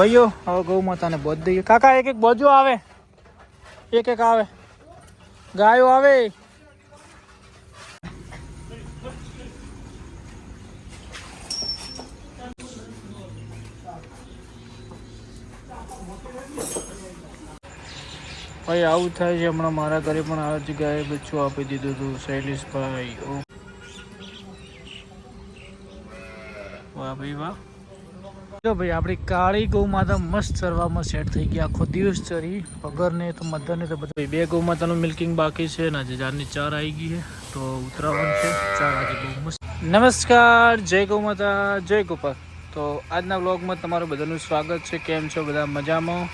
ભાઈઓ હવે ગૌ માતાને બોધ દઈએ. કાકા એક એક બોજો આવે, એક એક આવે, ગાયો આવે. ભાઈ આવું થાય છે હમણાં મારા ઘરે પણ આ જગ્યાએ બચ્ચું આપી દીધું હતું શૈલેષભાઈ. વાહ ભાઈ વાહ. જો ભાઈ આપણી કાળી ગૌ માતા મસ્ત ચરવામાં સેટ થઈ ગઈ. આખો દિવસ ચરી પગર ને તો મધર ને તો બધું. બે ગૌ માતાનું મિલ્કિંગ બાકી છે ને આજે જારની 4 આવી ગઈ છે તો ઉતરાવણ છે 4 આજે બહુ મસ્ત. નમસ્કાર, જય ગૌ માતા, જય ગોપાલ. તો આજના વ્લોગમાં તમારું બધાનું સ્વાગત છે. કેમ છો બધા? મજામાં?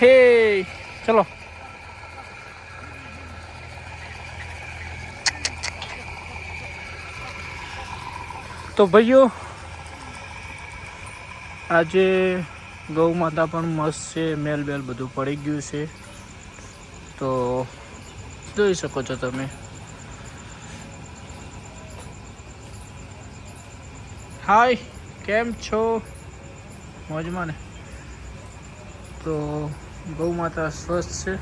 હે ચલો. તો ભાઈઓ આજે ગૌ માતા પણ મસ્ત છે, મેલ બેલ બધું પડી ગયું છે તો જોઈ શકો છો તમે. હાય, કેમ છો? મોજમાં ને? તો ગૌ માતા સ્વસ્થ છે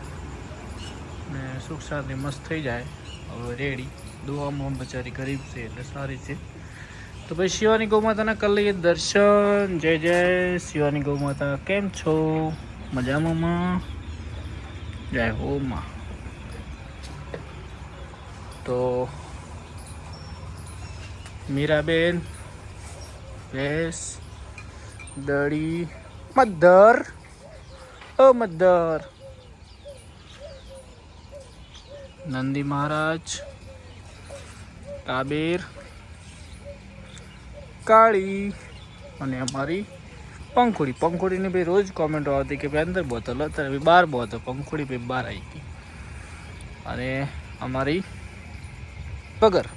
ને સુખ શાંતિ મસ્ત થઈ જાય હવે રેડી. દુઆમાં બચારી ગરીબ છે એટલે સારી છે. તો ભાઈ શિવાની ગૌ માતાના કરી લઈએ દર્શન. જય જય શિવાની ગૌ માતા. કેમ છો? મજામાં? જય હો માં. તો મીરાબેન, ભેંસ, દડી, મધર, ઓ મધર, નંદી મહારાજ, કાબેર, કાળી અને અમારી પંખુડી. પંખુડીની ભાઈ રોજ કોમેન્ટો આવતી કે ભાઈ અંદર બોતલ, અત્યારે બહાર બોતલ. પંખુડી ભાઈ બહાર આવી ગઈ. અને અમારી પગર.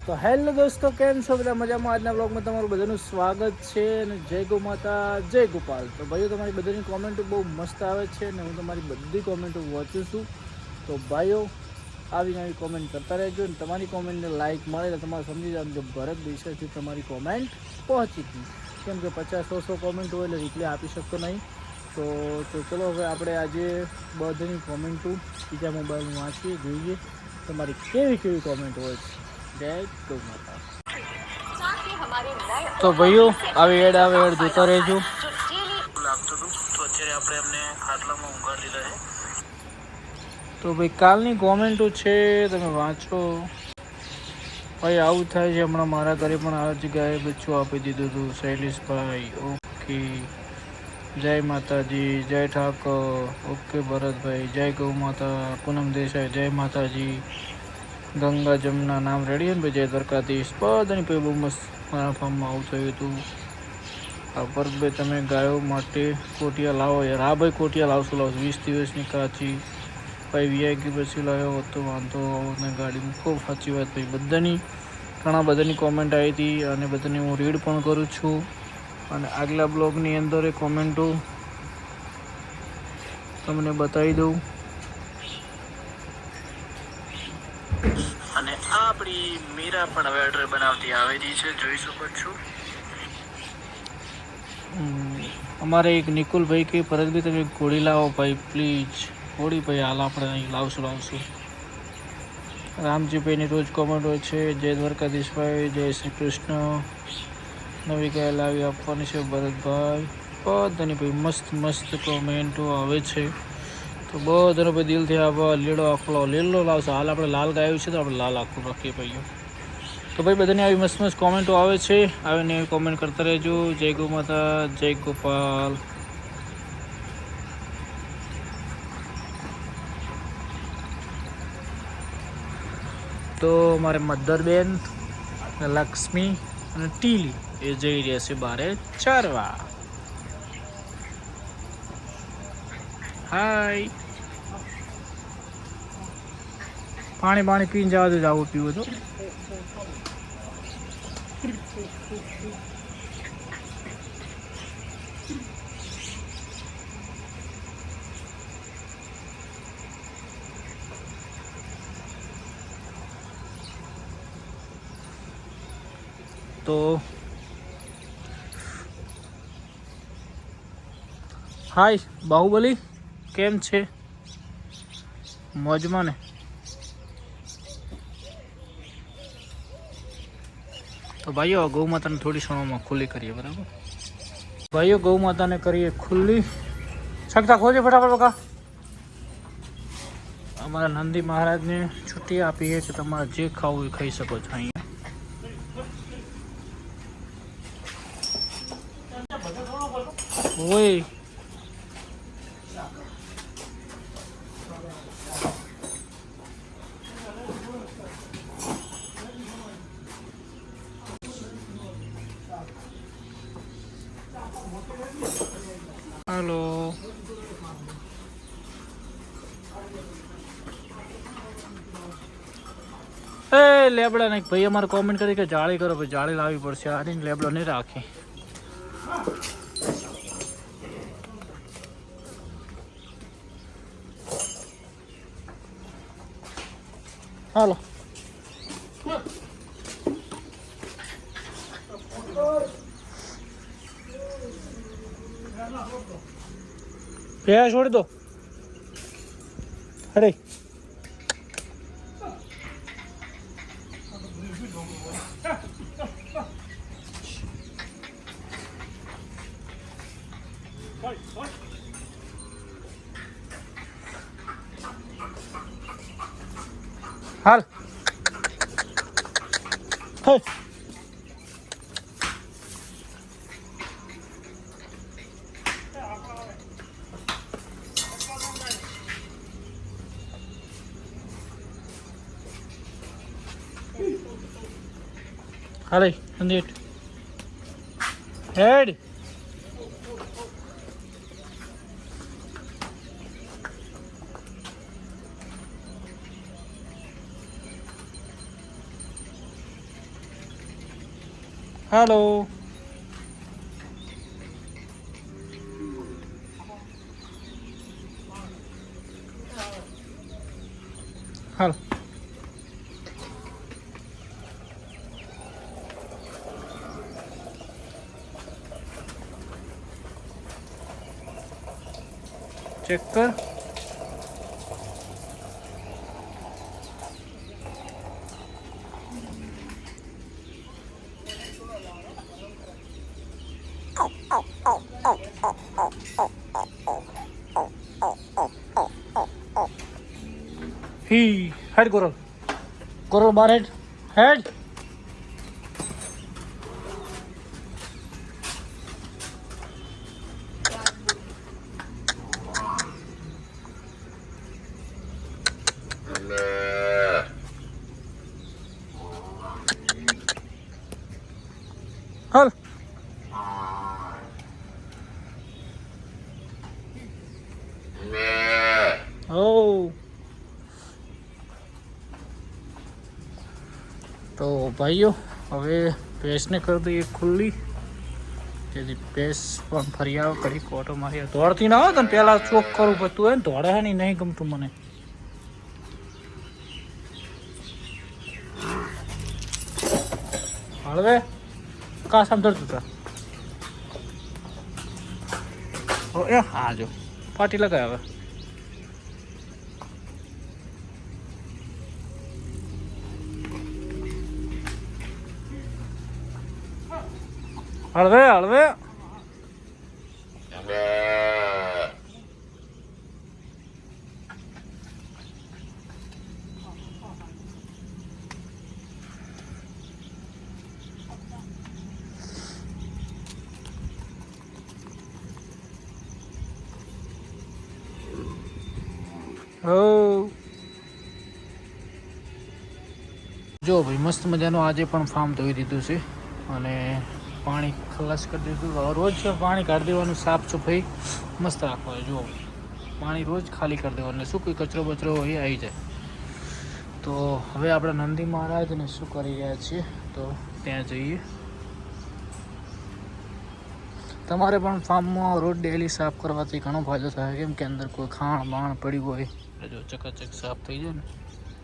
તો હેલો દોસ્તો, કેમ છો બધા? મજામાં? આજના બ્લોગમાં તમારું બધાનું સ્વાગત છે અને જય ગૌ માતા, જય ગોપાલ. તો ભાઈઓ તમારી બધાની કોમેન્ટો બહુ મસ્ત આવે છે અને હું તમારી બધી કોમેન્ટો વાંચું છું. તો ભાઈઓ આવી નવી કોમેન્ટ કરતા રહેજો અને તમારી કોમેન્ટને લાઇક મળે તો તમારે સમજી જવાનું કે ભરત દેસાઈથી તમારી કોમેન્ટ પહોંચી ગઈ. કેમ કે 50-100 કોમેન્ટ હોય એટલે રિપ્લાય આપી શકતો નહીં. તો ચલો હવે આપણે આજે બધાની કોમેન્ટો બીજા મોબાઈલમાં વાંચીએ, જોઈએ તમારી કેવી કેવી કોમેન્ટ હોય છે. જય ગૌ માતા. તો ભાઈઓ આવે એડ જોતા રહેજો. લાગતું હતું તો અત્યારે આપણે એમને ખાટલામાં ઊંઘાડી દીધા છે. તો ભાઈ કાલની કોમેન્ટો છે તમે વાંચો. ભાઈ આવું થાય છે હમણાં મારા ઘરે પણ આ જગ્યાએ બચ્ચું આપી દીધું હતું શૈલેષભાઈ. ઓકે, જય માતાજી, જય ઠાકોર. ઓકે ભરતભાઈ, જય ગૌ માતા. પૂનમ દેસાઈ, જય માતાજી. ગંગા જમના નામ રેડી ને ભાઈ, જય દ્વારકાધીશ. બધાની ભાઈ બહુ મસ્ત મારા ફાર્મમાં આવું થયું હતું. આ ભરતભાઈ તમે ગાયો માટે કોટિયા લાવો યાર. હા ભાઈ કોટિયા લાવશું 20 દિવસની કાચી. ભાઈ વીઆઈપી પછી લાવ્યો હતો વાંધો ને ગાડીમાં. ખૂબ સાચી વાત ભાઈ. બધાની ઘણા બધાની કોમેન્ટ આવી હતી અને બધાની હું રીડ પણ કરું છું અને આગલા બ્લોગની અંદર એ કોમેન્ટો તમને બતાવી દઉં. અને આપણી મીરા પણ હવે ઓર્ડર બનાવતી આવેલી છે, જોઈ શકો છો. અમારે એક નિકુલભાઈ કે પરતભાઈ તમે ઘોડી લાવો ભાઈ પ્લીઝ. ઘોડી ભાઈ હાલ આપણે અહીં લાવશું. રામજીભાઈની રોજ કોમેન્ટ હોય છે. જય દ્વારકાધીશભાઈ, જય શ્રી કૃષ્ણ. નવી ગાય લાવી આપવાની છે ભરતભાઈ. બધાની ભાઈ મસ્ત કોમેન્ટો આવે છે. તો બધાનો ભાઈ દિલથી આભાર. લીલો આખલો લીલો લાવશે. હાલ આપણે લાલ ગાયું છે તો આપણે લાલ આખું રાખીએ ભાઈઓ. તો ભાઈ બધાની આવી મસ્ત કોમેન્ટો આવે છે. આવીને એવી કોમેન્ટ કરતા રહેજો. જય ગૌ માતા, જય ગોપાલ. તો મારે મધરબેન, લક્ષ્મી અને ટીલી એ જઈ રહ્યા છે બારે ચરવા. હાય, પાણી પીને જવા દો. આવું પીવું તો તો હાય બાહુબલી, કેમ છે? મોજમાં ને? તો ભાઈઓ ગૌ માતાને થોડી ક્ષણોમાં ખુલ્લી કરીએ, બરાબર? ભાઈઓ ગૌ માતાને કરીએ ખુલ્લી. શકતા ખોજે ફટાફટ બકા. અમારા નંદી મહારાજને છુટ્ટી આપી છે કે તમારે જે ખાવું એ ખાઈ શકો છો અહીંયા. ઓય હાલો. એ લેબડા નહીં ભાઈ, અમારે કોમેન્ટ કરી કે જાળી કરો, ભાઈ જાળી લાવવી પડશે. આની લેબડો નહીં રાખી. હાલો. ભેંસ છોડી દો. અરે હાલ. હે હાલે સંદીપ હેડ. હાલો. હાલ. ચેક કર. He head Coral. Coral bar head. Head. Hal. Oh. તો ભાઈઓ હવે ભેંસને કરી દઈએ ખુલ્લી, જેથી ભેંસ પણ ફરી આવે, કરી કોટો મારી. દોડતી ના હોય તને પહેલાં ચોક કરવું પડતું હોય ને, દોડે નહીં, નહીં ગમતું મને. હળવે કા સમજતું હતા. એ હા જો પાટી લગાવે હવે. હળવે હળવે. જો ભાઈ મસ્ત મજાનું આજે પણ ફાર્મ ધોઈ દીધું છે અને પાણી ખલાસ કરી દીધું. રોજ પાણી કાઢી દેવાનું, સાફ સફાઈ મસ્ત રાખવાનું. જો પાણી રોજ ખાલી કરી દેવાનું, શું કોઈ કચરો બચરો હોય આવી જાય. તો હવે આપણે નંદી મહારાજને શું કરી રહ્યા છીએ, તો ત્યાં જઈએ. તમારે પણ ફાર્મમાં રોજ ડેલી સાફ કરવાથી ઘણો ફાયદો થાય, કેમ કે અંદર કોઈ ખાણ બાણ પડ્યું હોય જો ચકાચક સાફ થઈ જાય ને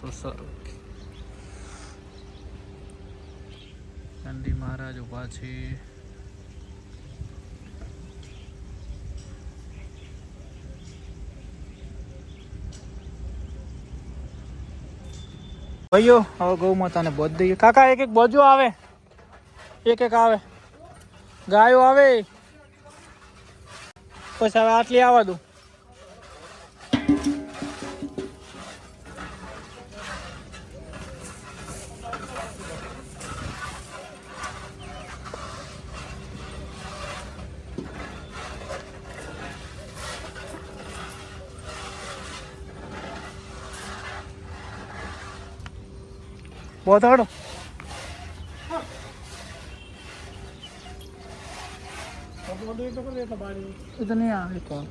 તો સારું. નંદી મહારાજ ઊભા છે. ભાઈઓ હવે ગૌ માતાને બોધ દઈએ. કાકા એક એક બોજો આવે, એક એક આવે, ગાયો આવે, પછી હવે આટલી આવવા દઉં. बहुत हड़ो तो नहीं आ रही कौन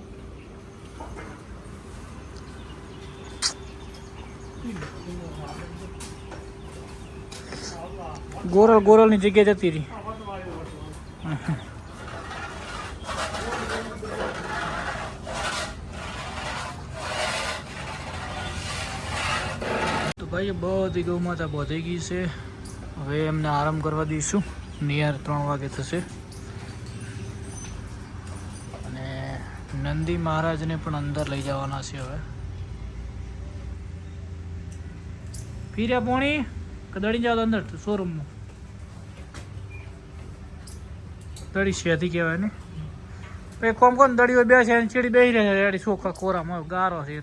गोरल गोरल ની જગ્યા જતી રહી. ભાઈ બધી ગૌ માતા બોધાઈ ગઈ છે. હવે એમને આરામ કરવા દઈશું. નિયર 3 વાગે થશે. અને નંદી મહારાજને પણ અંદર લઈ જવાના છે. હવે ફીર્યા પોણી દડી જાવ અંદર શોરૂમમાં. દડી શેથી કહેવાય ને ભાઈ. કોમ કોમ દડીઓ બેસે ચીડી બેસી રહે છે. છોકરા કોરામાં ગારો છે.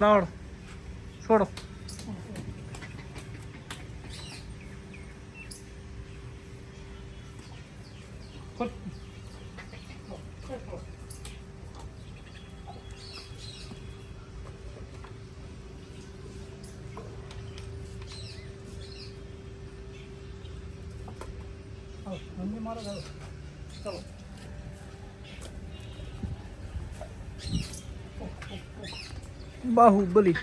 લાવડો છોડો. બાહુબલી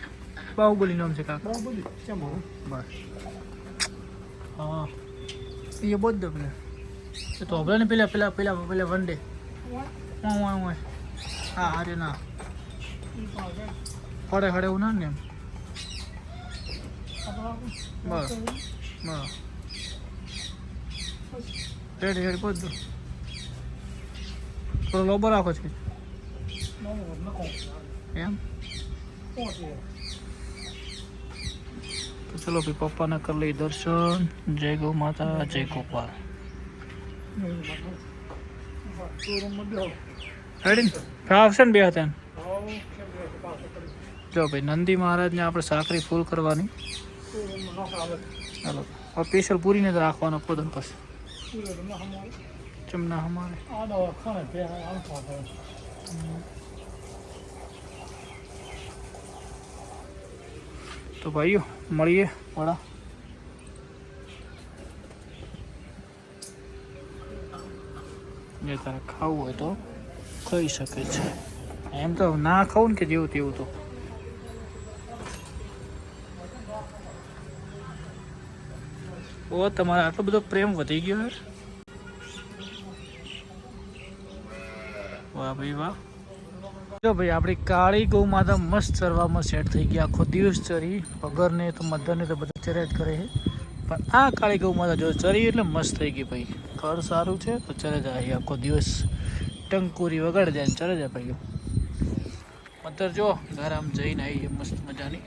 બાહુબલી નામ છે કાકા. બાહુબલી કેમ હો બસ. હા એ બોધ દો પેલા એ તો હબળા ને પેલા પેલા પેલા પેલા વન ડે હા અરે ના ફળે ફળે એવું ના ને એમ. બસ બસ રેડી રેડી બોધ દો. થોડો લોબો રાખો છે એમ. તો ચલો ભાઈ પપ્પાને કરી લઈ દર્શન. જય ગૌ માતા, જય ગોપાલ. રેડી આવશે ને બે હતા. જો ભાઈ નંદી મહારાજને આપણે સાકરી ફૂલ કરવાની. ચાલો હવે સ્પેશિયલ પૂરીને જ રાખવાનો પોદન પાસે ચમના હમારે. તો ભાઈઓ મળીએ વડા. જે તારે ખાવું હોય તો ખાઈ શકે છે. એમ તો ના ખાવું ને કે જેવું તેવું તો. ઓ તમારે આટલો બધો પ્રેમ વધી ગયો યાર. વાહ ભાઈ વાહ. જો ભાઈ આપણી કાળી ગૌ માતા મસ્ત ચરવામાં સેટ થઈ ગઈ. આખો દિવસ ચરી વગરને તો મધરને તો બધા ચર્યા જ કરે છે. પણ આ કાળી ગૌ માતા જો ચરી એટલે મસ્ત થઈ ગઈ ભાઈ. ઘર સારું છે તો ચરે જાય આખો દિવસ. ટંકુરી વગાડે જાય ને ચરે જાય ભાઈ. મધર જો ઘર આમ જઈને આવી મસ્ત મજાની.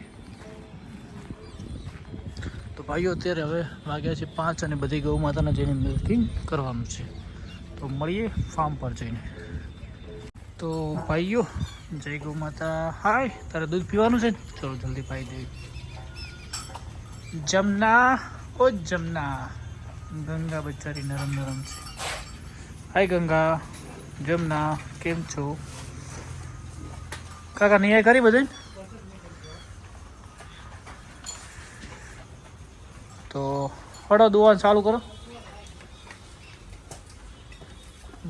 તો ભાઈઓ અત્યારે હવે વાગ્યા છે 5 અને બધી ગૌ માતાને જઈને મિલ્કિંગ કરવાનું છે. તો મળીએ ફાર્મ પર જઈને. તો ભાઈઓ જય ગૌ માતા. હાય તારે દૂધ પીવાનું છે? ચલો જલ્દી પાઈ દે. જમના ઓ જમના. ગંગા બચારી નરમ નરમ છે. હાય ગંગા. જમના કેમ છો કાકા? નહીં કરી બધું. તો હળો દુવાનું ચાલુ કરો.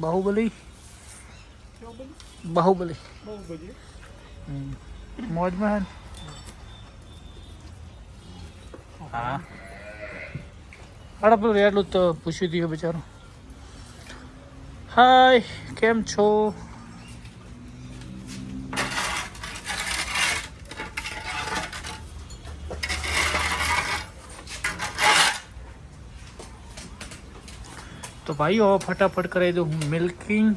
બાહુબલી બાહુબલી મોજમાં હે. હા હળો પેલું એટલું તો પૂછ્યું દીધું બિચારું. હાય કેમ છો? તો ભાઈઓ ફટાફટ કરાવી દઉં હું મિલ્કિંગ.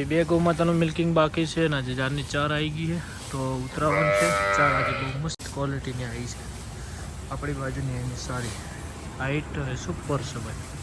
બે ગૌ માતાનું મિલ્કિંગ બાકી છે ને. આજે 4 આવી ગઈ છે. તો ઉતરાવણ છે. ચા આજે બહુ મસ્ત ક્વોલિટીની આવી છે. આપણી બાજુની એની સારી હાઈટ અને સુપર છે ભાઈ.